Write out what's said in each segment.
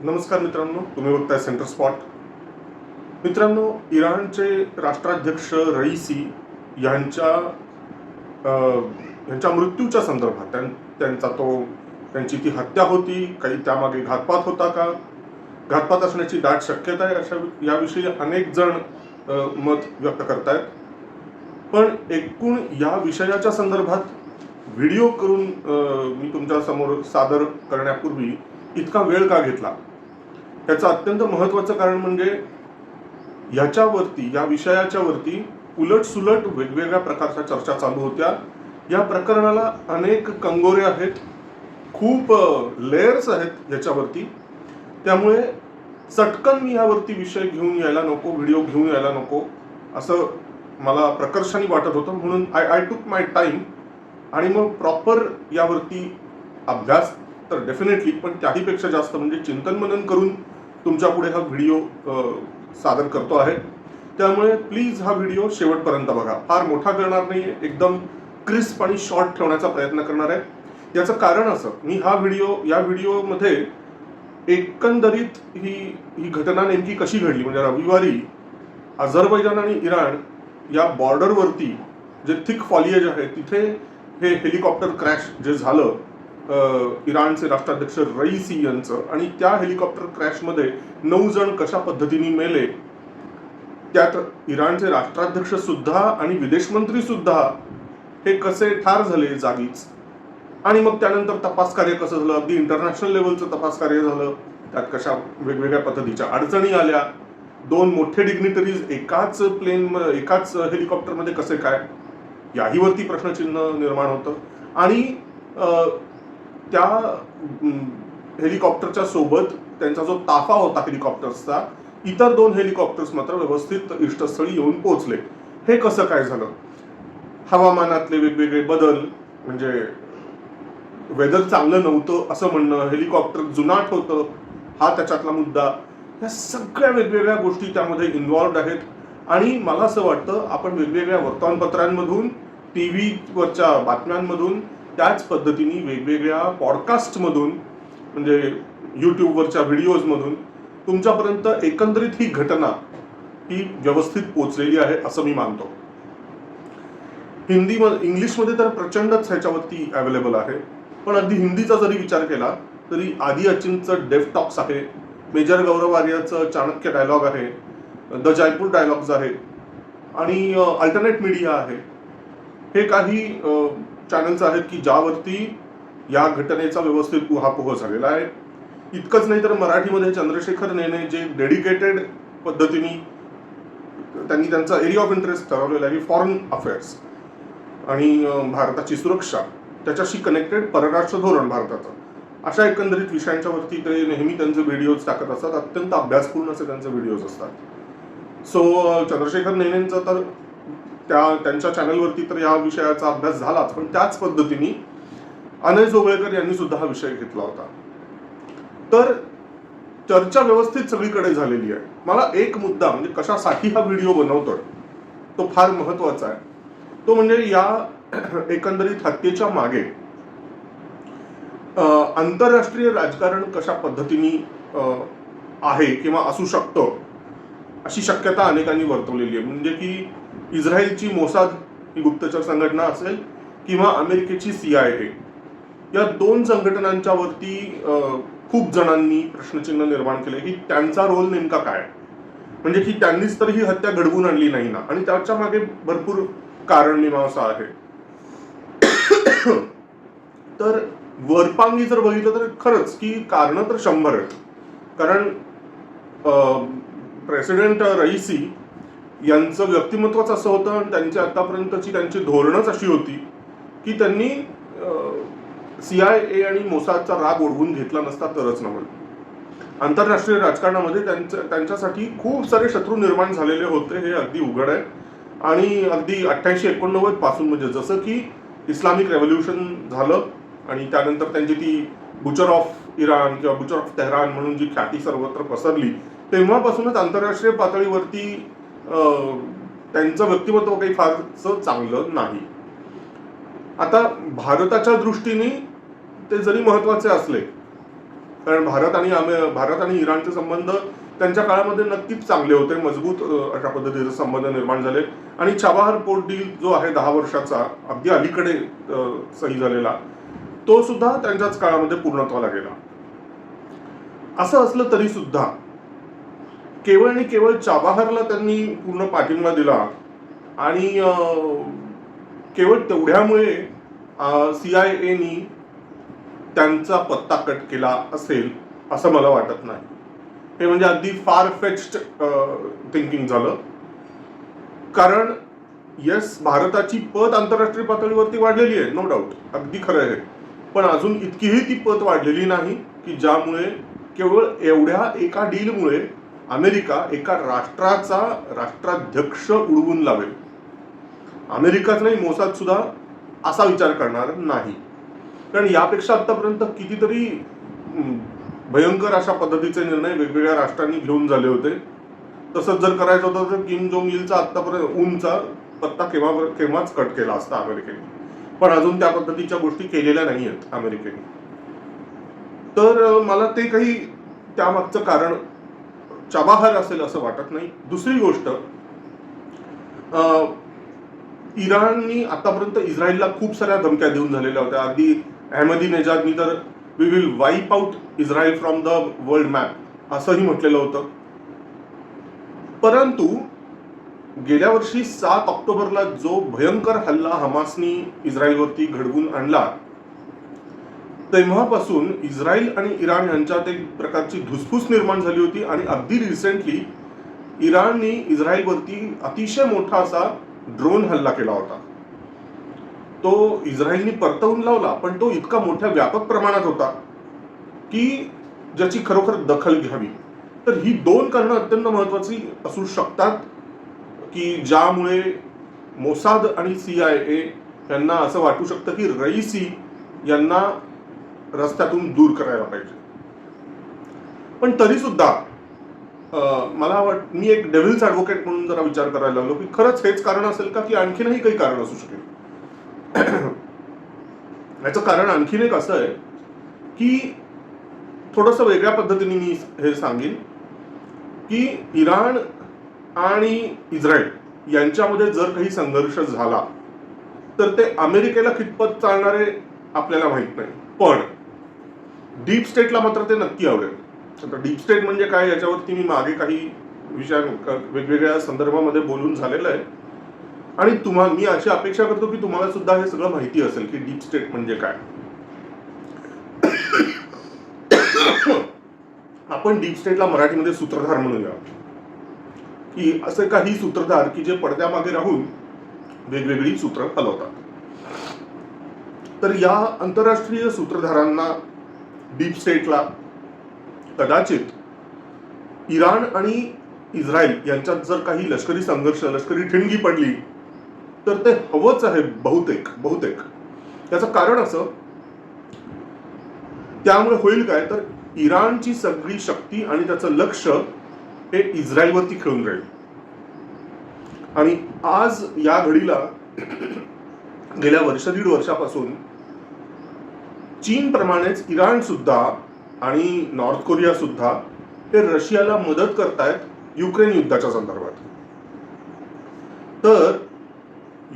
नमस्कार मित्रांनो, तुम्ही बघताय सेंटर स्पॉट. मित्रांनो, इराणचे राष्ट्राध्यक्ष रईसी यांच्या यांच्या मृत्यूच्या संदर्भात त्यांची ती हत्या होती, काही त्यामागे घातपात होता का, घातपात असण्याची दाट शक्यता आहे, अशा याविषयी अनेक जण मत व्यक्त करतायत. पण एकूण या विषयाच्या संदर्भात व्हिडिओ करून मी तुमच्या समोर सादर करण्यापूर्वी इतका वेळ का घेतला, याचं अत्यंत महत्त्वाचं कारण म्हणजे या विषयाच्या वरती उलटसुलट वेगवेगळ्या प्रकारच्या चर्चा चालू होत्या. या प्रकरणाला अनेक कंगोरे आहेत, खूप लेयर्स आहेत याच्यावरती. त्यामुळे चटकन मी यावरती विषय घेऊन यायला नको, व्हिडिओ घेऊन यायला नको असं मला प्रकर्षाने वाटत होतं. म्हणून आय टूक माय टाईम आणि मग प्रॉपर यावरती अभ्यास तर डेफिनेटली, पण त्याहीपेक्षा जास्त म्हणजे चिंतन मनन करून तुमच्या पुढे हा व्हिडिओ सादर करतो आहे. त्यामुळे प्लीज हा व्हिडिओ शेवटपर्यंत बघा. फार मोठा करणार नाहीये, एकदम क्रिस्प आणि शॉर्ट ठेवण्याचा प्रयत्न करणार आहे. याचं कारण असं, मी या व्हिडिओमध्ये एकंदरीत ही घटना नेमकी कशी घडली, म्हणजे रविवारी अझरबैजान आणि इराण या बॉर्डरवरती जे थिक फॉलिएज आहे तिथे हे हेलिकॉप्टर क्रॅश जे झालं इराणचे राष्ट्राध्यक्ष रईसी यांचं, आणि त्या हेलिकॉप्टर क्रॅशमध्ये 9 जण कशा पद्धतीने मेले, त्यात इराणचे राष्ट्राध्यक्ष सुद्धा आणि विदेश मंत्री सुद्धा हे कसे ठार झाले जागीच, आणि मग त्यानंतर तपास कार्य कसं झालं, अगदी इंटरनॅशनल लेवलचं तपास कार्य झालं, त्यात कशा वेगवेगळ्या पद्धतीच्या अडचणी आल्या, 2 मोठे डिग्निटरीज एकाच हेलिकॉप्टरमध्ये कसे काय, याहीवरती प्रश्नचिन्ह निर्माण होतं. आणि त्या हेलिकॉप्टरच्या सोबत त्यांचा जो ताफा होता हेलिकॉप्टर्सचा, इतर 2 हेलिकॉप्टर्स मात्र व्यवस्थित इष्टस्थळी येऊन पोहोचले. हे कसं काय झालं? हवामानातले वेगवेगळे बदल, म्हणजे वेदर चांगलं नव्हतं असं म्हणणं, हेलिकॉप्टर जुनाट होतं हा त्याच्यातला मुद्दा, या सगळ्या वेगवेगळ्या गोष्टी त्यामध्ये इन्व्हॉल्व्ड आहेत. आणि मला असं वाटतं आपण वेगवेगळ्या वर्तमानपत्रांमधून, टी व्हीवरच्या बातम्यांमधून, त्याच पद्धतीने वेगवेगळ्या पॉडकास्टमधून, म्हणजे यूट्यूबवरच्या व्हिडिओजमधून तुमच्यापर्यंत एकंदरीत ही घटना ही व्यवस्थित पोचलेली आहे असं मी मानतो. इंग्लिशमध्ये तर प्रचंडच ह्याच्यावरती अवेलेबल आहे, पण अगदी हिंदीचा जरी विचार केला तरी आदी अचिनचं डेफ टॉक्स आहे, मेजर गौरव आर्याचं चाणक्य डायलॉग आहे, द जयपूर डायलॉग्स आहे, आणि अल्टरनेट मीडिया आहे. हे काही चॅनल्स आहेत की ज्यावरती या घटनेचा व्यवस्थित उहापोह झालेला आहे. इतकंच नाही तर मराठीमध्ये चंद्रशेखर नेने जे डेडिकेटेड पद्धतीने त्यांनी त्यांचा एरिया ऑफ इंटरेस्ट ठरवलेला आहे, फॉरेन अफेअर्स आणि भारताची सुरक्षा, त्याच्याशी कनेक्टेड परराष्ट्र धोरण भारताचं, अशा एकंदरीत विषयांच्या वरती ते नेहमी त्यांचे व्हिडिओज टाकत असतात. अत्यंत अभ्यासपूर्ण असे त्यांचे व्हिडिओज असतात. सो चंद्रशेखर नेनेंचं तर त्यांच्या चॅनलवरती तर या विषयाचा अभ्यास झालाच, पण त्याच पद्धतीने अनय जोगळेकर यांनी सुद्धा हा विषय घेतला होता. तर चर्चा व्यवस्थित सगळीकडे झालेली आहे. मला एक मुद्दा, म्हणजे कशासाठी हा व्हिडिओ बनवतोय तो फार महत्वाचा आहे. तो म्हणजे या एकंदरीत हत्येच्या मागे आंतरराष्ट्रीय राजकारण कशा पद्धतीने आहे किंवा असू शकतं अशी शक्यता अनेकांनी वर्तवलेली आहे. म्हणजे की इस्रायलची मोसाद ही गुप्तचर संघटना असेल किंवा अमेरिकेची CIA, या 2 संघटनांच्या वरती खूप जणांनी प्रश्नचिन्ह निर्माण केले की त्यांचा रोल नेमका काय, म्हणजे की त्यांनीच तर ही हत्या घडवून आणली नाही ना, आणि त्याच्या मागे भरपूर कारण मीमांसा आहे. तर वरपांगी जर बघितलं तर खरंच की कारण तर 100 आहेत. कारण प्रेसिडेंट रईसी यांचं व्यक्तिमत्वच असं होतं आणि त्यांची आतापर्यंतची त्यांची धोरणच अशी होती की त्यांनी CIA आणि मोसादचा राग ओढवून घेतला नसता तरच नव्हे. आंतरराष्ट्रीय राजकारणामध्ये त्यांच्यासाठी खूप सारे शत्रू निर्माण झालेले होते, हे अगदी उघड आहे. आणि अगदी 88-89 पासून, म्हणजे जसं की इस्लामिक रेव्होल्युशन झालं आणि त्यानंतर त्यांची ती बुचर ऑफ इराण किंवा बुचर ऑफ तेहरान म्हणून जी ख्याती सर्वत्र पसरली, तेव्हापासूनच आंतरराष्ट्रीय पातळीवरती त्यांचं व्यक्तिमत्व काही फारसं चांगलं नाही. आता भारताच्या दृष्टीने ते जरी महत्वाचे असले कारण भारत आणि इराणचे संबंध त्यांच्या काळामध्ये नक्कीच चांगले होते, मजबूत अशा पद्धतीचे संबंध निर्माण झाले. आणि चाबाहार पोर्ट डील जो आहे 10 वर्षाचा, अगदी अलीकडे सही झालेला, तो सुद्धा त्यांच्याच काळामध्ये पूर्णत्वाला गेला. असं असलं तरी सुद्धा केवळ आणि केवळ चाबाहारला त्यांनी पूर्ण पाठिंबा दिला आणि केवळ तेवढ्यामुळे CIAनी त्यांचा पत्ता कट केला असेल असं मला वाटत नाही. हे म्हणजे अगदी फार फेच्ड थिंकिंग झालं. कारण येस, भारताची पत आंतरराष्ट्रीय पातळीवरती वाढलेली आहे, नो डाऊट, अगदी खरं आहे. पण अजून इतकीही ती पत वाढलेली नाही की ज्यामुळे केवळ एवढ्या एका डीलमुळे अमेरिका एका राष्ट्राचा राष्ट्राध्यक्ष उडवून लावेल. अमेरिकाच नाही, मोसाद सुद्धा असा विचार करणार नाही. कारण यापेक्षा आतापर्यंत कितीतरी भयंकर अशा पद्धतीचे निर्णय वेगवेगळ्या राष्ट्रांनी घेऊन झाले होते. तसंच जर करायचं होतं तर किम जोंग इलचा आतापर्यंत उनचा पत्ता केव्हाच कट केला असता अमेरिकेने. पण अजून त्या पद्धतीच्या गोष्टी केलेल्या नाही आहेत अमेरिकेने. तर मला ते काही त्यामागचं कारण चाबाहार असेल असं वाटत नाही. दुसरी गोष्ट, इराणनी आतापर्यंत इस्रायलला खूप साऱ्या धमक्या देऊन झालेल्या होत्या. अगदी अहमदीनेजादनी तर we will wipe out Israel from the world map असंही म्हटलेलं होतं. परंतु गेल्या वर्षी 7 ऑक्टोबरला जो भयंकर हल्ला हमासनी इस्रायलवरती घडवून आणला, तेव्हापासून इस्रायल आणि इराण यांच्यात एक प्रकारची धुसफूस निर्माण झाली होती. आणि अगदी रिसेंटली इराणने इस्रायलवरती अतिशय मोठा असा ड्रोन हल्ला केला होता. तो इस्रायलने परतवून लावला, पण तो इतका मोठ्या व्यापक प्रमाणात होता की ज्याची खरोखर दखल घ्यावी. तर ही 2 कारणं अत्यंत महत्वाची असू शकतात की ज्यामुळे मोसाद आणि CIA यांना असं वाटू शकतं की रईसी यांना रस्त्यातून दूर करायला पाहिजे. पण तरी सुद्धा मी एक डेव्हिल्स ॲडव्होकेट म्हणून जरा विचार करायला लागलो की खरंच हेच कारण असेल का, की आणखीनही काही कारण असू शकेल. याचं कारण आणखीन एक असं आहे की थोडंसं वेगळ्या पद्धतीने मी हे सांगेन की इराण आणि इस्रायल यांच्यामध्ये जर काही संघर्ष झाला तर ते अमेरिकेला कितपत चालणारे आपल्याला माहित नाही. पण डीप स्टेटला मात्र ते नक्की आवडेल. आता डीप स्टेट म्हणजे काय याच्यावरती मी मागे काही वेगवेगळ्या संदर्भामध्ये बोलून झालेलं आहे. आणि मी अशी अपेक्षा करतो की तुम्हाला सुद्धा हे सगळं माहिती असेल की डीप स्टेट म्हणजे काय. आपण डीप स्टेटला मराठीमध्ये सूत्रधार म्हणूया, की असे काही सूत्रधार की जे पडद्यामागे राहून वेगवेगळी सूत्र हलवतात. तर या आंतरराष्ट्रीय सूत्रधारांना, डीप स्टेटला कदाचित इराण आणि इस्रायल यांच्यात जर काही लष्करी संघर्ष, लष्करी ठिणगी पडली तर ते हवंच आहे बहुतेक. त्याचं कारण असं, त्यामुळे होईल काय तर इराणची सगळी शक्ती आणि त्याचं लक्ष हे इस्रायलवरती खेळून राहील. आणि आज या घडीला गेल्या 1.5 वर्षापासून चीन प्रमाणेच इराण सुद्धा आणि नॉर्थ कोरिया सुद्धा हे रशियाला मदत करतायत युक्रेन युद्धाच्या संदर्भात. तर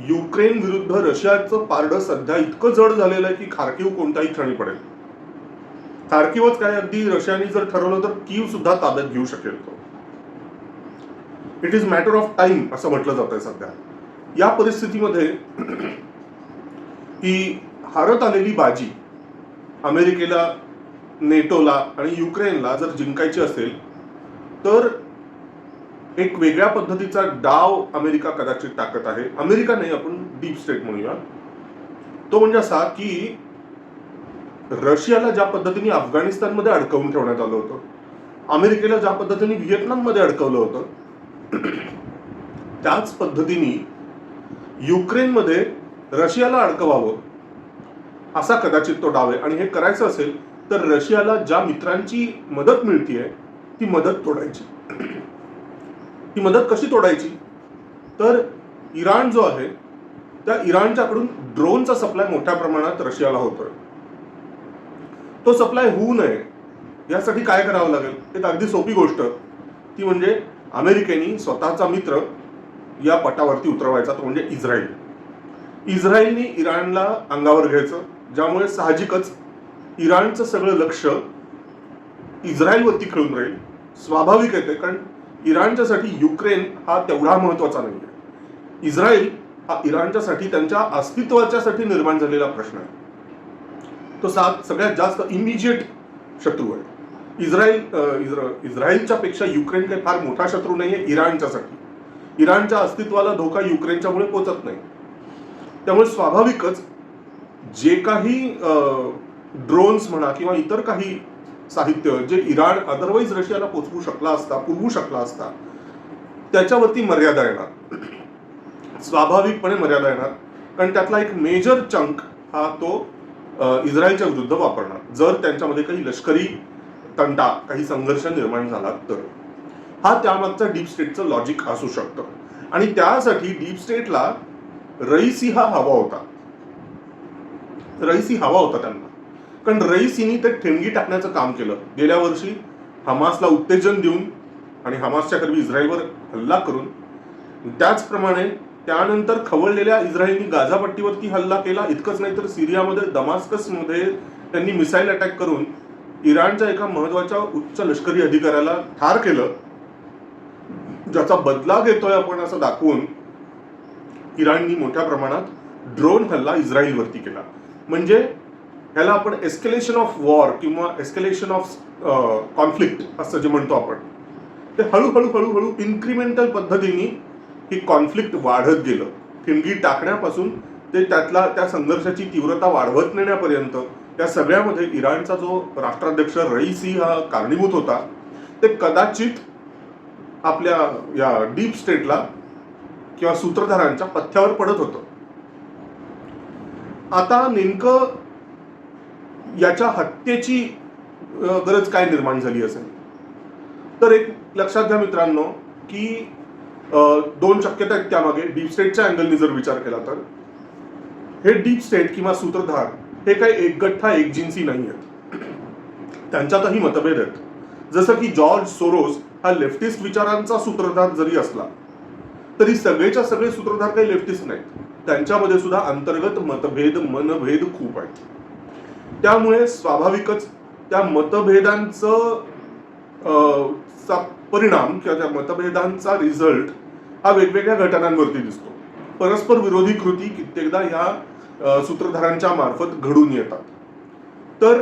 युक्रेन विरुद्ध रशियाचं पारडं सध्या इतकं जड झालेलं आहे की खार्किव कोणत्याही क्षणी पडेल. खार्किवच काय, अगदी रशियाने जर ठरवलं तर कीव सुद्धा ताब्यात घेऊ शकेल तो. It is matter of time असं म्हटलं जात आहे सध्या. या परिस्थितीमध्ये ही हारत आलेली बाजी अमेरिकेला, नेटोला आणि युक्रेनला जर जिंकायची असेल तर एक वेगळ्या पद्धतीचा डाव अमेरिका कदाचित टाकत आहे. अमेरिका नाही, आपण डीप स्टेट म्हणूया. तो म्हणजे असा की रशियाला ज्या पद्धतीने अफगाणिस्तानमध्ये अडकवून ठेवण्यात आलं होतं, अमेरिकेला ज्या पद्धतीने व्हिएतनाममध्ये अडकवलं होतं, त्याच पद्धतीने युक्रेनमध्ये रशियाला अडकवावं असा कदाचित तो डाव आहे. आणि हे करायचं असेल तर रशियाला ज्या मित्रांची मदत मिळतीये ती मदत तोडायची. ती मदत कशी तोडायची तर इराण जो आहे त्या इराणच्याकडून ड्रोनचा सप्लाय मोठ्या प्रमाणात रशियाला होतोय. तो सप्लाय होऊ नये यासाठी काय करावं लागेल? एक अगदी सोपी गोष्ट, ती म्हणजे अमेरिकेने स्वतःचा मित्र या पटावरती उतरवायचा, तो म्हणजे इस्रायल. इस्रायलने इराणला अंगावर घ्यायचं, ज्यामुळे साहजिकच इराणचं सगळं लक्ष इस्रायलवरती खेळून राहील. स्वाभाविक आहे ते, कारण इराणच्यासाठी युक्रेन हा तेवढा महत्वाचा नाही आहे. इस्रायल हा इराणच्यासाठी त्यांच्या अस्तित्वाच्यासाठी निर्माण झालेला प्रश्न आहे. तो सगळ्यात जास्त इमिजिएट शत्रू आहे. इस्रायलच्या पेक्षा युक्रेन काही फार मोठा शत्रू नाहीये इराणच्यासाठी. इराणच्या अस्तित्वाला धोका युक्रेनच्यामुळे पोचत नाही. त्यामुळे स्वाभाविकच जे काही ड्रोन्स म्हणा किंवा इतर काही साहित्य जे इराण अदरवाईज रशियाला पुरवू शकला असता, त्याच्यावरती मर्यादा येणार, स्वाभाविकपणे मर्यादा येणार. कारण त्यातला एक मेजर चंक हा तो इस्रायलच्या विरुद्ध वापरणार, जर त्यांच्यामध्ये काही लष्करी तंटा, काही संघर्ष निर्माण झाला तर. हा त्यामागचा डीप स्टेटचं लॉजिक असू शकतं. आणि त्यासाठी डीप स्टेटला रईसी हा हवा होता. त्यांना, कारण रईसीनी ते ठिणगी टाकण्याचं काम केलं. गेल्या वर्षी हमासला उत्तेजन देऊन आणि हमासच्या करवी इस्रायलवर हल्ला करून, त्याचप्रमाणे त्यानंतर खवळलेल्या इस्रायलनी गाझापट्टीवरती हल्ला केला. इतकंच नाही तर सिरियामध्ये दमास्कसमध्ये त्यांनी मिसाईल अटॅक करून इराणच्या एका महत्वाच्या उच्च लष्करी अधिकाऱ्याला ठार केलं. ज्याचा बदला घेतोय आपण असं दाखवून इराणनी मोठ्या प्रमाणात ड्रोन हल्ला इस्रायलवरती केला. म्हणजे ह्याला आपण एस्केलेशन ऑफ वॉर किंवा एस्केलेशन ऑफ कॉन्फ्लिक्ट असं जे म्हणतो आपण, ते हळूहळू इन्क्रिमेंटल पद्धतीने ही कॉन्फ्लिक्ट वाढत गेलं. ठिणगी टाकण्यापासून ते त्या संघर्षाची तीव्रता वाढवत नेण्यापर्यंत या सगळ्यामध्ये इराणचा जो राष्ट्राध्यक्ष रईसी हा कारणीभूत होता. ते कदाचित आपल्या या डीप स्टेटला किंवा सूत्रधारांच्या पथ्यावर पडत होतं. आता नेमकं याच्या हत्येची गरज काय निर्माण झाली असेल, तर एक लक्षात घ्या मित्रांनो की दोन शक्यता आहेत त्यामागे. डीप स्टेटच्या अँगलने जर विचार केला तर हे डीप स्टेट किंवा सूत्रधार हे काही एकगठ्ठा एकजिन्सी नाही आहेत. त्यांच्यातही मतभेद आहेत. जसं की जॉर्ज सोरोस हा लेफ्टिस्ट विचारांचा सूत्रधार जरी असला तरी सगळेच्या सगळे सूत्रधार काही लेफ्टिस्ट नाहीत. त्यांच्यामध्ये सुद्धा अंतर्गत मनभेद खूप आहेत. त्यामुळे स्वाभाविकच त्या मतभेदांचं परिणाम किंवा त्या मतभेदांचा रिझल्ट हा वेगवेगळ्या घटनांवरती दिसतो. परस्पर विरोधी कृती कित्येकदा ह्या सूत्रधारांच्या मार्फत घडून येतात. तर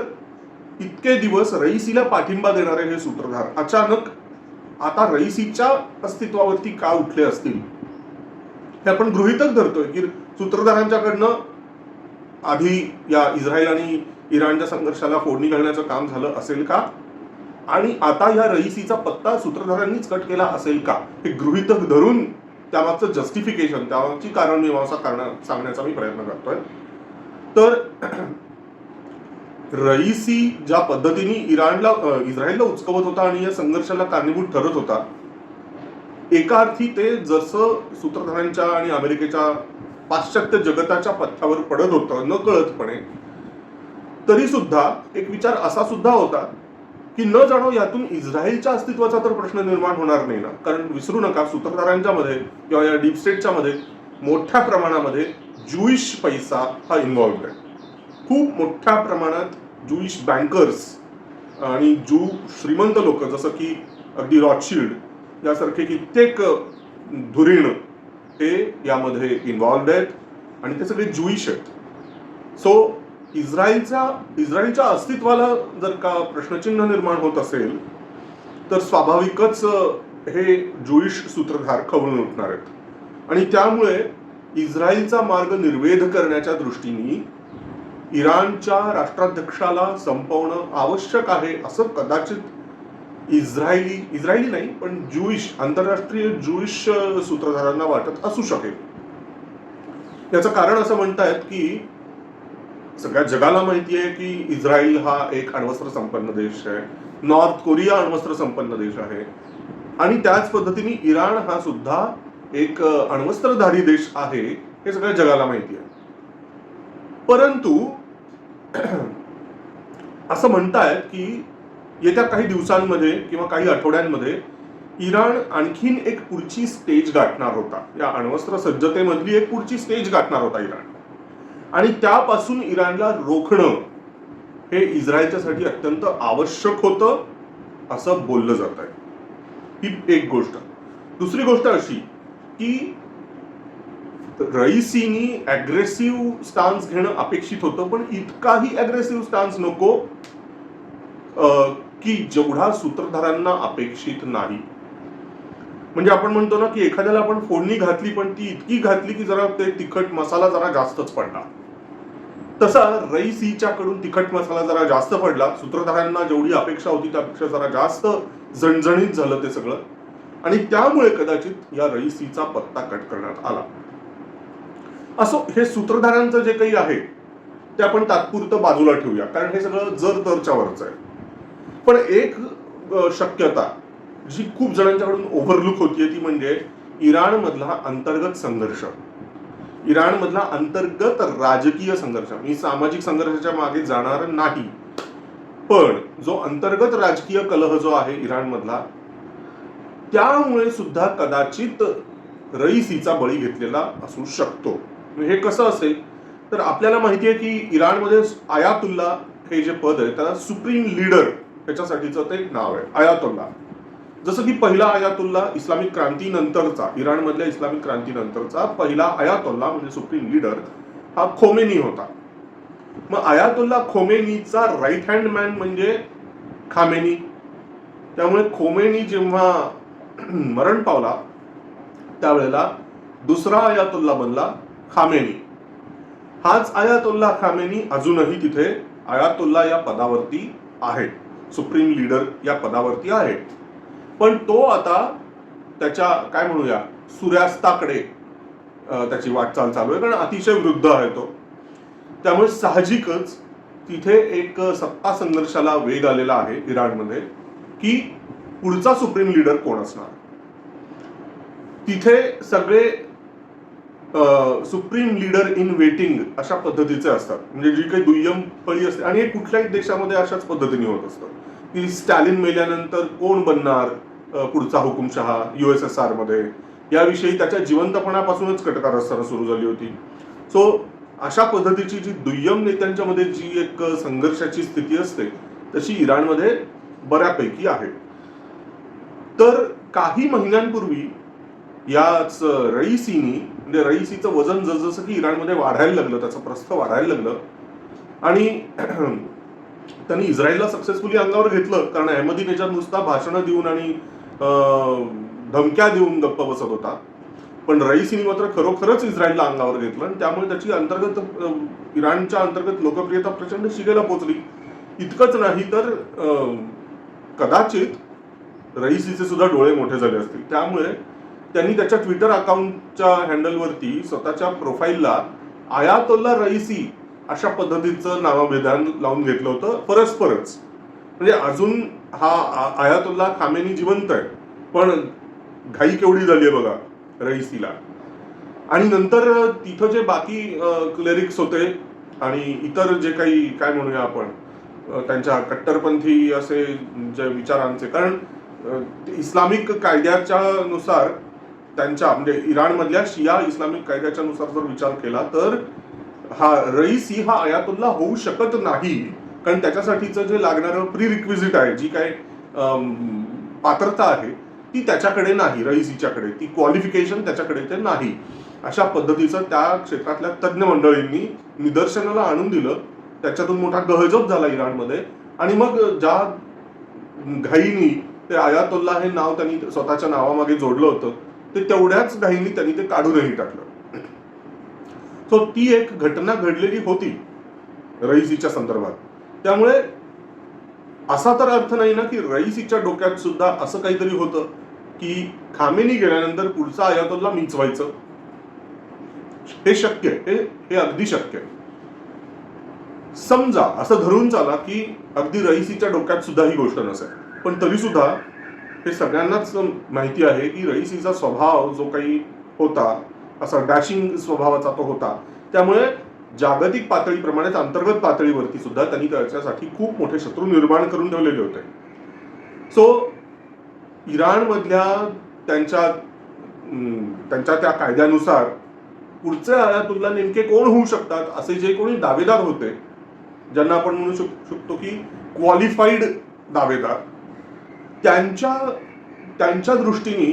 इतके दिवस रईसीला पाठिंबा देणारे हे सूत्रधार अचानक आता रईसीच्या अस्तित्वावरती का उठले असतील, हे आपण गृहीतच धरतोय की सूत्रधारांच्याकडनं आधी या इस्रायल आणि इराणच्या संघर्षाला फोडणी घालण्याचं काम झालं असेल का, आणि आता या रईसीचा पत्ता सूत्रधारांनीच कट केला असेल का, हे गृहीतक धरून त्यामागचं जस्टिफिकेशन, त्यामागची कारणमीमांसा सांगण्याचा मी प्रयत्न करतोय. तर रईसी ज्या पद्धतीने इस्रायलला उचकवत होता आणि या संघर्षाला कारणीभूत ठरत होता, एका अर्थी ते जसं सूत्रधारांच्या आणि अमेरिकेच्या पाश्चात्य जगताच्या पथ्यावर पडत होतं नकळतपणे, तरी सुद्धा एक विचार असा सुद्धा होता की न जाणो यातून इस्रायलच्या अस्तित्वाचा तर प्रश्न निर्माण होणार नाही ना. कारण विसरू नका, सूत्रधारांच्या मध्ये किंवा या डीप स्टेटच्या मध्ये मोठ्या प्रमाणामध्ये ज्यूइश पैसा हा इन्व्हॉल्व्ड आहे. खूप मोठ्या प्रमाणात ज्यूइश बँकर्स आणि श्रीमंत लोक जसं की अगदी रॉथशिल्ड यासारखे कित्येक धुरीण हे यामध्ये इन्व्हॉल्व्ड आहेत आणि ते सगळे ज्यूइश आहेत. सो इस्रायलच्या अस्तित्वाला जर का प्रश्नचिन्ह निर्माण होत असेल तर स्वाभाविकच हे ज्यूइश सूत्रधार खवळून उठणार आहेत. आणि त्यामुळे इस्रायलचा मार्ग निर्वेध करण्याच्या दृष्टीने इराणच्या राष्ट्राध्यक्षाला संपवणं आवश्यक आहे असं कदाचित इस्रायली नाही पण आंतरराष्ट्रीय ज्यूइश सूत्रधारांना वाटत असू शकेल. याचं कारण असं म्हणतायत की सगळ्या जगाला माहिती आहे की इस्रायल हा एक अण्वस्त्र संपन्न देश आहे, नॉर्थ कोरिया अण्वस्त्र संपन्न देश आहे, आणि त्याच पद्धतीने इराण हा सुद्धा एक अण्वस्त्रधारी देश आहे, हे सगळ्या जगाला माहिती आहे. परंतु असं म्हणतायत की येत्या काही दिवसांमध्ये किंवा काही आठवड्यांमध्ये इराण आणखीन एक पुढची स्टेज गाठणार होता. या अण्वस्त्र सज्जतेमधली एक पुढची स्टेज गाठणार होता इराण, आणि त्यापासून इराणला रोखणं हे इस्रायलच्यासाठी अत्यंत आवश्यक होतं असं बोललं जात आहे. ही एक गोष्ट. दुसरी गोष्ट अशी की रईसीनी अग्रेसिव्ह स्टान्स घेणं अपेक्षित होतं, पण इतकाही अग्रेसिव्ह स्टान्स नको की जेवढा सूत्रधारांना अपेक्षित नाही. म्हणजे आपण म्हणतो ना की एखाद्याला आपण फोडणी घातली, पण ती इतकी घातली की जरा ते तिखट मसाला जरा जास्तच पडला. तसा रईसीच्या कडून तिखट मसाला जरा जास्त पडला. सूत्रधारांना जेवढी अपेक्षा होती त्यापेक्षा जरा जास्त झणझणीत झालं ते सगळं, आणि त्यामुळे कदाचित या रईसीचा पत्ता कट करण्यात आला. असो, हे सूत्रधारांचं जे काही आहे ते आपण तात्पुरतं बाजूला ठेवूया, कारण हे सगळं जर तरच्या वरचं आहे. पण एक शक्यता जी खूप जणांच्याकडून ओव्हरलुक होतीये ती म्हणजे इराण मधला अंतर्गत संघर्ष, इराण मधला अंतर्गत राजकीय संघर्ष. मी सामाजिक संघर्षाच्या मागे जाणार नाही, पण जो अंतर्गत राजकीय कलह जो आहे इराण मधला, त्यामुळे सुद्धा कदाचित रईसीचा बळी घेतलेला असू शकतो. हे कसं असेल तर आपल्याला माहिती आहे की इराणमध्ये आयातुल्ला हे जे पद आहे त्याला सुप्रीम लीडर त्याच्यासाठीचं ते नाव आहे, आयातुल्ला. जसं की पहिला आयातुल्ला इस्लामिक क्रांतीनंतरचा, इराणमधल्या इस्लामिक क्रांतीनंतरचा पहिला आयातुल्ला म्हणजे सुप्रीम लीडर हा खोमेनी होता. मग आयातुल्ला खोमेनीचा राईट हँड मॅन म्हणजे खामेनी. त्यामुळे खोमेनी जेव्हा मरण पावला त्यावेळेला दुसरा आयातुल्ला बनला खामेनी. हाच आयातुल्ला खामेनी अजूनही तिथे आयातुल्ला या पदावरती आहे, सुप्रीम लीडर या पदावरती आहे. पण तो आता त्याच्या काय म्हणूया सूर्यास्ताकडे त्याची वाटचाल चालू आहे, कारण अतिशय वृद्ध आहे तो. त्यामुळे साहजिकच तिथे एक सत्ता संघर्षाला वेग आलेला आहे इराणमध्ये की पुढचा सुप्रीम लीडर कोण असणार. तिथे सगळे सुप्रीम लीडर इन वेटिंग अशा पद्धतीचे असतात, म्हणजे जी काही दुय्यम फळी असते, आणि हे कुठल्याही देशामध्ये अशाच पद्धतीने होत असतं की स्टॅलिन मेल्यानंतर कोण बनणार पुढचा हुकुमशहा USSR मध्ये, याविषयी त्याच्या जिवंतपणापासूनच कटकारस्थानं सुरू झाली होती. सो अशा पद्धतीची जी दुय्यम नेत्यांच्या मध्ये जी एक संघर्षाची स्थिती असते तशी इराणमध्ये बऱ्यापैकी आहे. तर काही महिन्यांपूर्वी याच रईसीनी, म्हणजे रईसीचं वजन जसजसं की इराणमध्ये वाढायला लागलं, त्याचं प्रस्थ वाढायला लागलं, आणि त्यांनी इस्रायलला सक्सेसफुली अंगावर घेतलं, कारण अहमदीनेजाद नुसता भाषणं देऊन आणि धमक्या देऊन गप्प बसत होता. पण रईसीनी मात्र खरोखरच इस्रायलला अंगावर घेतलं, आणि त्यामुळे त्याची अंतर्गत इराणच्या अंतर्गत लोकप्रियता प्रचंड शिगेला पोहोचली. इतकंच नाही तर कदाचित रईसीचे सुद्धा डोळे मोठे झाले असतील. त्यामुळे त्यांनी त्याच्या ट्विटर अकाउंटच्या हँडलवरती स्वतःच्या प्रोफाईलला आयातुल्ला रईसी अशा पद्धतीचं नामविधान लावून घेतलं होतं परस्परच. म्हणजे अजून हा आयातुल्ला खामेनी जिवंत आहे, पण घाई केवढी झाली आहे बघा रईसीला. आणि नंतर तिथं जे बाकी क्लेरिक्स होते आणि इतर जे काही काय म्हणूया आपण त्यांच्या कट्टरपंथी असे जे विचारांचे, कारण इस्लामिक कायद्याच्या नुसार त्यांच्या म्हणजे इराणमधल्या शिया इस्लामिक कायद्याच्या नुसार जर विचार केला तर हा रईसी हा आयातुल्ला होऊ शकत नाही, कारण त्याच्यासाठीचं जे लागणारं प्री रिक्विजिट आहे, जी काय पात्रता आहे ती त्याच्याकडे नाही, रईसीच्याकडे ती क्वालिफिकेशन त्याच्याकडे ते नाही. अशा पद्धतीचं त्या क्षेत्रातल्या तज्ज्ञ मंडळींनी निदर्शनाला आणून दिलं. त्याच्यातून मोठा गहजब झाला इराणमध्ये, आणि मग ज्या घाईनी ते आयातुल्ला हे नाव त्यांनी स्वतःच्या नावामागे जोडलं होतं ते तेवढ्याच घाईनी त्यांनी ते काढूनही टाकलं. सो ती एक घटना घडलेली होती रईसीच्या संदर्भात. त्यामुळे असा तर अर्थ नाही ना की रईसीच्या डोक्यात सुद्धा असं काहीतरी होतं की खामेनी गेल्यानंतर पुढचा आयातुल्ला मीच व्हायचं. हे शक्य आहे, हे अगदी शक्य आहे. समजा असं धरून चाला की अगदी रईसीच्या डोक्यात सुद्धा ही गोष्ट नसेल, पण तरी सुद्धा हे सगळ्यांनाच माहिती आहे की रईसीचा स्वभाव जो काही होता असा डॅशिंग स्वभावाचा तो होता. त्यामुळे जागतिक पातळीप्रमाणेच अंतर्गत पातळीवरती सुद्धा त्यांनी त्याच्यासाठी खूप मोठे शत्रू निर्माण करून ठेवलेले होते. सो इराणमधल्या त्यांच्या त्या कायद्यानुसार पुढचे आयातुल्ला नेमके कोण होऊ शकतात असे जे कोणी दावेदार होते, ज्यांना आपण म्हणू शकतो की क्वालिफाईड दावेदार, त्यांच्या दृष्टीने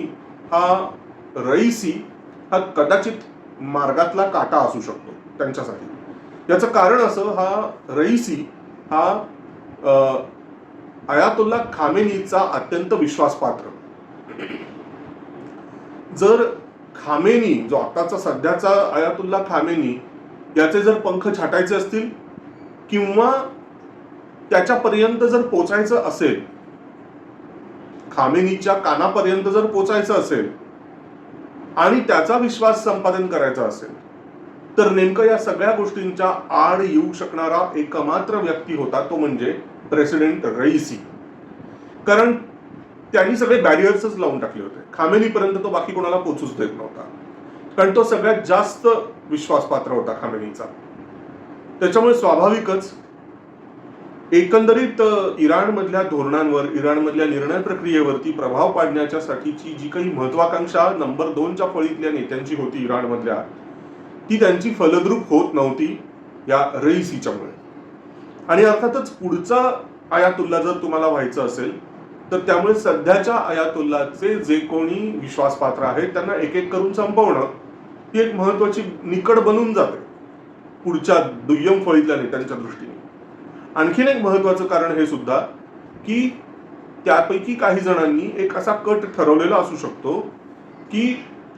हा रईसी हा कदाचित मार्गातला काटा असू शकतो त्यांच्यासाठी. याचं कारण असं, हा रईसी हा आयातुल्ला खामेनीचा अत्यंत विश्वासपात्र. जर खामेनी, जो आताचा सध्याचा आयातुल्ला खामेनी, याचे जर पंख छाटायचे असतील किंवा त्याच्यापर्यंत जर पोचायचं असेल, खामेनीच्या कानापर्यंत जर पोचायचं असेल आणि त्याचा विश्वास संपादन करायचा असेल, तर नेमकं या सगळ्या गोष्टींच्या आड येऊ शकणारा एकमात्र व्यक्ती होता तो म्हणजे प्रेसिडेंट रईसी. कारण त्यांनी सगळे बॅरियर्सच लावून टाकले होते. खामेनीपर्यंत तो बाकी कोणाला पोचूच देत नव्हता, कारण तो सगळ्यात जास्त विश्वासपात्र होता खामेनीचा. त्याच्यामुळे स्वाभाविकच एकंदरीत इराणमधल्या धोरणांवर, इराणमधल्या निर्णय प्रक्रियेवरती प्रभाव पाडण्याच्यासाठीची जी काही महत्वाकांक्षा नंबर 2च्या फळीतल्या नेत्यांची होती इराणमधल्या, ती त्यांची फलद्रूप होत नव्हती या रईसीच्यामुळे. आणि अर्थातच पुढचा आयातुल्ला जर तुम्हाला व्हायचं असेल तर त्यामुळे सध्याच्या आयातुल्लाचे जे कोणी विश्वासपात्र आहेत त्यांना एक एक करून संपवणं ही एक महत्वाची निकड बनून जाते पुढच्या दुय्यम फळीतल्या नेत्यांच्या दृष्टीने. आणखीन एक महत्वाचं कारण हे सुद्धा की त्यापैकी काही जणांनी एक असा कट ठरवलेला असू शकतो की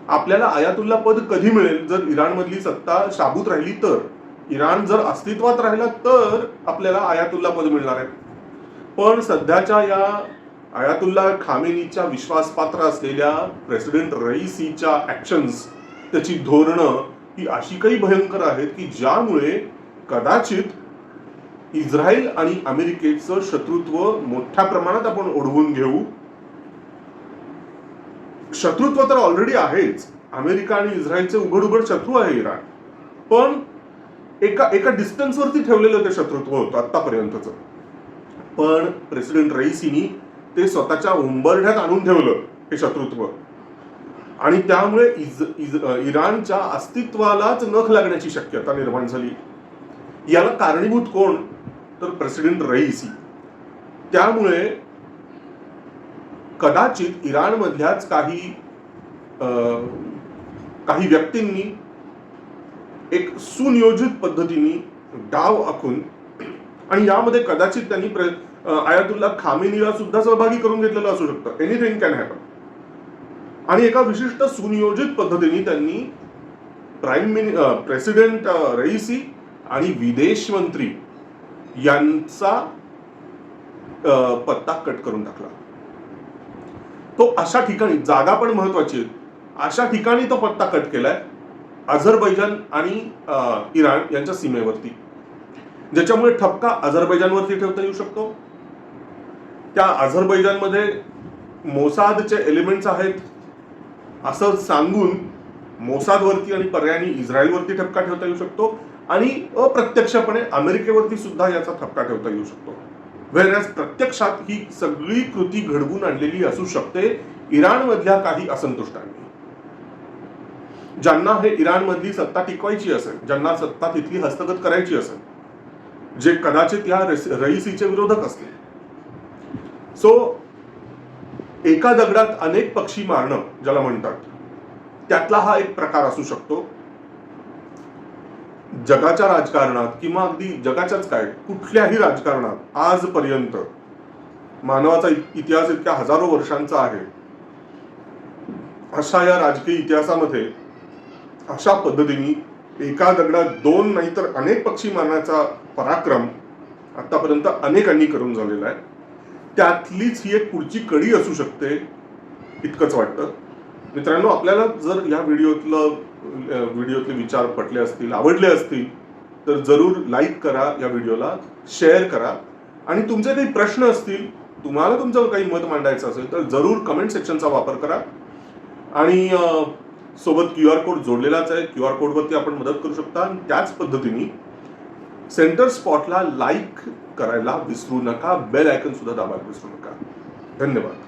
आपल्याला आयातुल्ला पद कधी मिळेल, जर इराणमधली सत्ता शाबूत राहिली तर, इराण जर अस्तित्वात राहिला तर आपल्याला आयातुल्ला पद मिळणार आहे. पण सध्याच्या या आयातुल्ला खामेनीच्या विश्वासपात्र असलेल्या प्रेसिडेंट रईसीच्या ऍक्शन्स, त्याची धोरणं ही अशी काही भयंकर आहेत की ज्यामुळे कदाचित इस्रायल आणि अमेरिकेचं शत्रुत्व मोठ्या प्रमाणात आपण ओढवून घेऊ. शत्रुत्व तर ऑलरेडी आहेच, अमेरिका आणि इस्रायलचे उघड उघड शत्रू आहे इराण, पण एका डिस्टन्सवरती ठेवलेलं ते शत्रुत्व होतं आतापर्यंतच. पण प्रेसिडेंट रईसीनी ते स्वतःच्या उंबरठ्यात आणून ठेवलं हे शत्रुत्व, आणि त्यामुळे इराणच्या अस्तित्वालाच नख लागण्याची शक्यता निर्माण झाली. याला कारणीभूत कोण, तर प्रेसिडेंट रईसी. त्यामुळे कदाचित इराणमधल्याच काही व्यक्तींनी एक सुनियोजित पद्धतीने डाव आखून, आणि यामध्ये कदाचित त्यांनी आयातुल्ला खामेनीला सुद्धा सहभागी करून घेतलेलं असू शकतं. Anything can happen. आणि एका विशिष्ट सुनियोजित पद्धतीने त्यांनी प्रेसिडेंट रईसी आणि विदेश मंत्री यांचा पत्ता कट करून टाकला. तो अशा ठिकाणी, जागा पण महत्वाची आहे, अशा ठिकाणी तो पत्ता कट केलाय अझरबैजान आणि इराण यांच्या सीमेवरती, ज्याच्यामुळे ठपका अझरबैजानवरती ठेवता येऊ शकतो. त्या अझरबैजानमध्ये मोसादचे एलिमेंट्स आहेत असं सांगून मोसादवरती आणि पर्यायाने इस्रायलवरती ठपका ठेवता येऊ शकतो, आणि अप्रत्यक्षपणे अमेरिकेवरती सुद्धा याचा ठपका ठेवता येऊ शकतो. व्हेअरएज प्रत्यक्षात ही सगळी कृती घडवून आणलेली असू शकते इराणमधल्या काही असंतुष्टांनी, ज्यांना हे इराणमधली सत्ता टिकवायची असेल, ज्यांना सत्ता तिथली हस्तगत करायची असेल, जे कदाचित या रईसीचे विरोधक असतील. सो एका दगडात अनेक पक्षी मारणं ज्याला म्हणतात, त्यातला हा एक प्रकार असू शकतो. जगाच्या राजकारणात किंवा अगदी जगाच्याच काय कुठल्याही राजकारणात आजपर्यंत मानवाचा इतिहास इतक्या हजारो वर्षांचा आहे, अशा या राजकीय इतिहासामध्ये अशा पद्धतीने एका दगडात 2 नाहीतर अनेक पक्षी मारण्याचा पराक्रम आतापर्यंत अनेकांनी करून झालेला आहे. त्यातलीच ही एक पुढची कडी असू शकते इतकंच वाटतं. मित्रांनो, आपल्याला जर या व्हिडिओतले विचार पटले असतील, आवडले असतील, तर जरूर लाईक करा, या व्हिडिओला शेअर करा, आणि तुमचे काही प्रश्न असतील, तुम्हाला तुमचं काही मत मांडायचं असेल तर जरूर कमेंट सेक्शनचा वापर करा. आणि सोबत QR कोड जोडलेलाच आहे, QR कोडवरती आपण मदत करू शकता. आणि त्याच पद्धतीने सेंटर स्पॉटला लाईक करायला विसरू नका, बेल आयकॉन सुद्धा दाबायला विसरू नका. धन्यवाद.